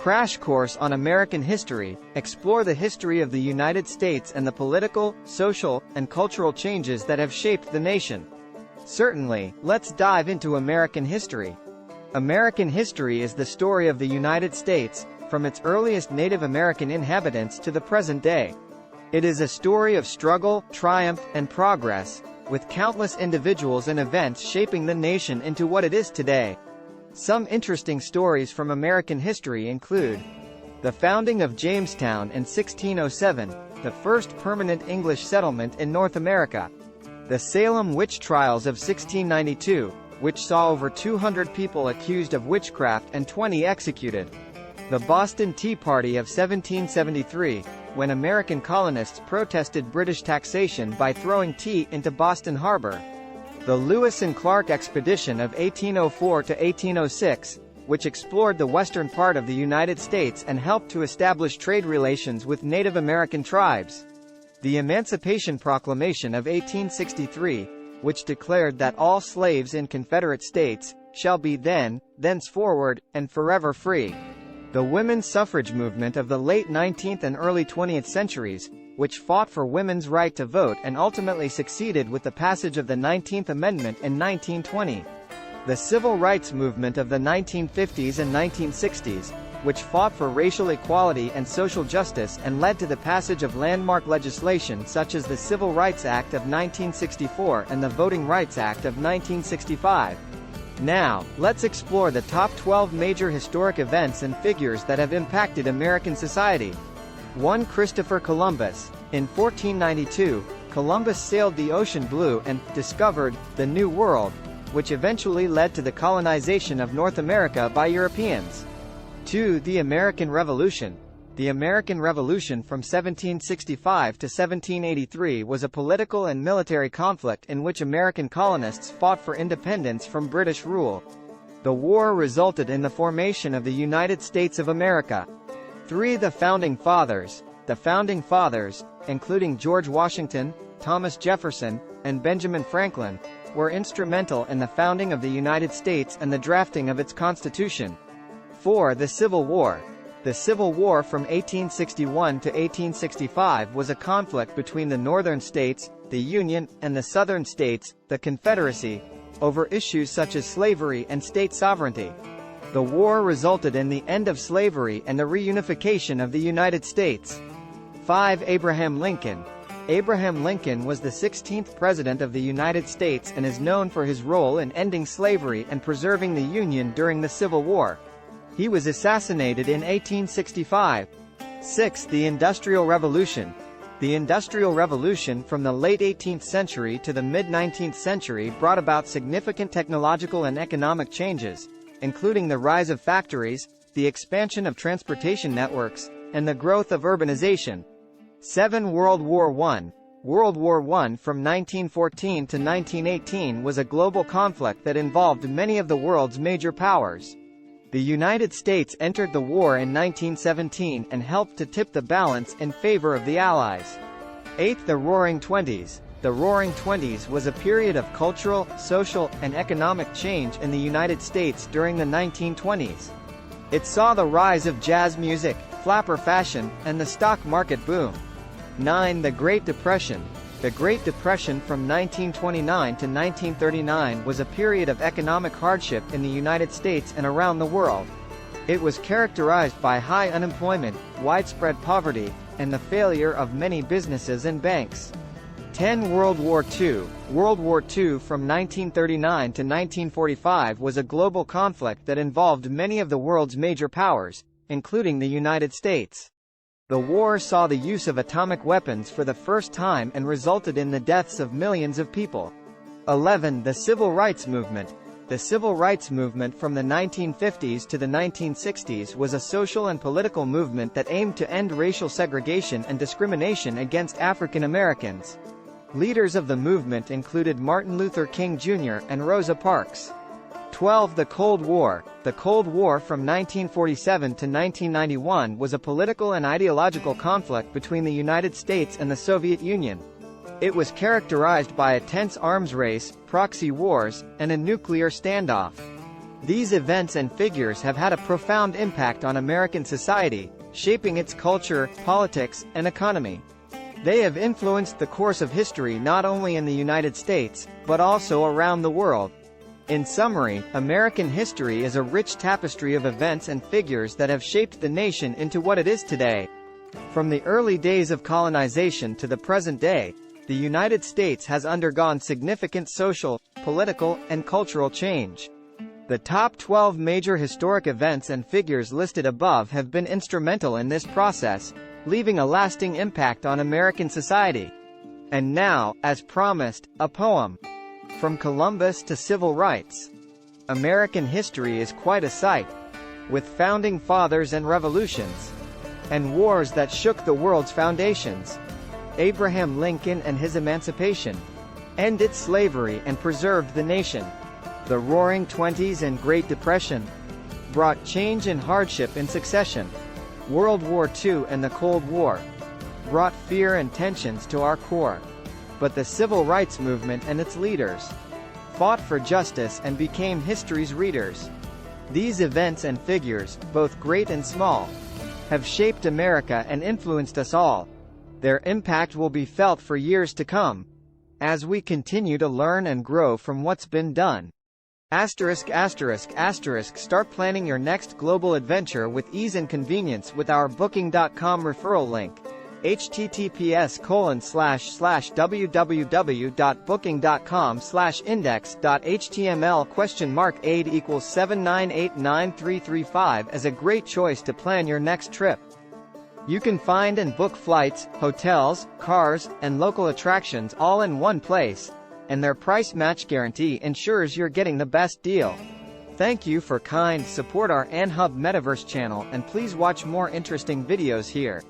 Crash Course on American History, explore the history of the United States and the political, social, and cultural changes that have shaped the nation. Certainly, let's dive into American history. American history is the story of the United States, from its earliest Native American inhabitants to the present day. It is a story of struggle, triumph, and progress, with countless individuals and events shaping the nation into what it is today. Some interesting stories from American history include the founding of Jamestown in 1607, the first permanent English settlement in North America. The Salem Witch Trials of 1692, which saw over 200 people accused of witchcraft and 20 executed. The Boston Tea Party of 1773, when American colonists protested British taxation by throwing tea into Boston Harbor. The Lewis and Clark Expedition of 1804 to 1806, which explored the western part of the United States and helped to establish trade relations with Native American tribes. The Emancipation Proclamation of 1863, which declared that all slaves in Confederate states shall be then, thenceforward, and forever free. The women's suffrage movement of the late 19th and early 20th centuries, which fought for women's right to vote and ultimately succeeded with the passage of the 19th Amendment in 1920. The civil rights movement of the 1950s and 1960s, which fought for racial equality and social justice and led to the passage of landmark legislation such as the Civil Rights Act of 1964 and the Voting Rights Act of 1965. Now, let's explore the top 12 major historic events and figures that have impacted American society. 1. Christopher Columbus. In 1492, Columbus sailed the ocean blue and discovered the New World, which eventually led to the colonization of North America by Europeans. 2. The American Revolution. The American Revolution from 1765 to 1783 was a political and military conflict in which American colonists fought for independence from British rule. The war resulted in the formation of the United States of America. 3. The Founding Fathers. The Founding Fathers, including George Washington, Thomas Jefferson, and Benjamin Franklin, were instrumental in the founding of the United States and the drafting of its Constitution. 4. The Civil War. The Civil War from 1861 to 1865 was a conflict between the Northern states, the Union, and the Southern states, the Confederacy, over issues such as slavery and state sovereignty. The war resulted in the end of slavery and the reunification of the United States. 5. Abraham Lincoln. Abraham Lincoln was the 16th President of the United States and is known for his role in ending slavery and preserving the Union during the Civil War. He was assassinated in 1865. 6. The Industrial Revolution. The Industrial Revolution from the late 18th century to the mid-19th century brought about significant technological and economic changes, including the rise of factories, the expansion of transportation networks, and the growth of urbanization. 7. World War I. World War I from 1914 to 1918 was a global conflict that involved many of the world's major powers. The United States entered the war in 1917 and helped to tip the balance in favor of the Allies. 8. The Roaring Twenties. The Roaring Twenties was a period of cultural, social, and economic change in the United States during the 1920s. It saw the rise of jazz music, flapper fashion, and the stock market boom. 9. The Great Depression. The Great Depression from 1929 to 1939 was a period of economic hardship in the United States and around the world. It was characterized by high unemployment, widespread poverty, and the failure of many businesses and banks. 10. World War II. World War II from 1939 to 1945 was a global conflict that involved many of the world's major powers, including the United States. The war saw the use of atomic weapons for the first time and resulted in the deaths of millions of people. 11. The Civil Rights Movement. The Civil Rights Movement from the 1950s to the 1960s was a social and political movement that aimed to end racial segregation and discrimination against African Americans. Leaders of the movement included Martin Luther King Jr. and Rosa Parks. 12. The Cold War. The Cold War from 1947 to 1991 was a political and ideological conflict between the United States and the Soviet Union. It was characterized by a tense arms race, proxy wars, and a nuclear standoff. These events and figures have had a profound impact on American society, shaping its culture, politics, and economy. They have influenced the course of history not only in the United States, but also around the world. In summary, American history is a rich tapestry of events and figures that have shaped the nation into what it is today. From the early days of colonization to the present day, the United States has undergone significant social, political, and cultural change. The top 12 major historic events and figures listed above have been instrumental in this process, leaving a lasting impact on American society. And now, as promised, a poem. From Columbus to civil rights. American history is quite a sight, with founding fathers and revolutions, and wars that shook the world's foundations. Abraham Lincoln and his emancipation ended slavery and preserved the nation. The Roaring Twenties and Great Depression brought change and hardship in succession. World War II and the Cold War brought fear and tensions to our core. But the Civil Rights Movement and its leaders fought for justice and became history's readers. These events and figures, both great and small, have shaped America and influenced us all. Their impact will be felt for years to come, as we continue to learn and grow from what's been done. Start planning your next global adventure with ease and convenience with our Booking.com referral link. https://www.booking.com/index.html $aid = 7989335 as a great choice to plan your next trip. You can find and book flights, hotels, cars, and local attractions all in one place, and their price match guarantee ensures you're getting the best deal. Thank you for support our AnHub Metaverse channel, and please watch more interesting videos here.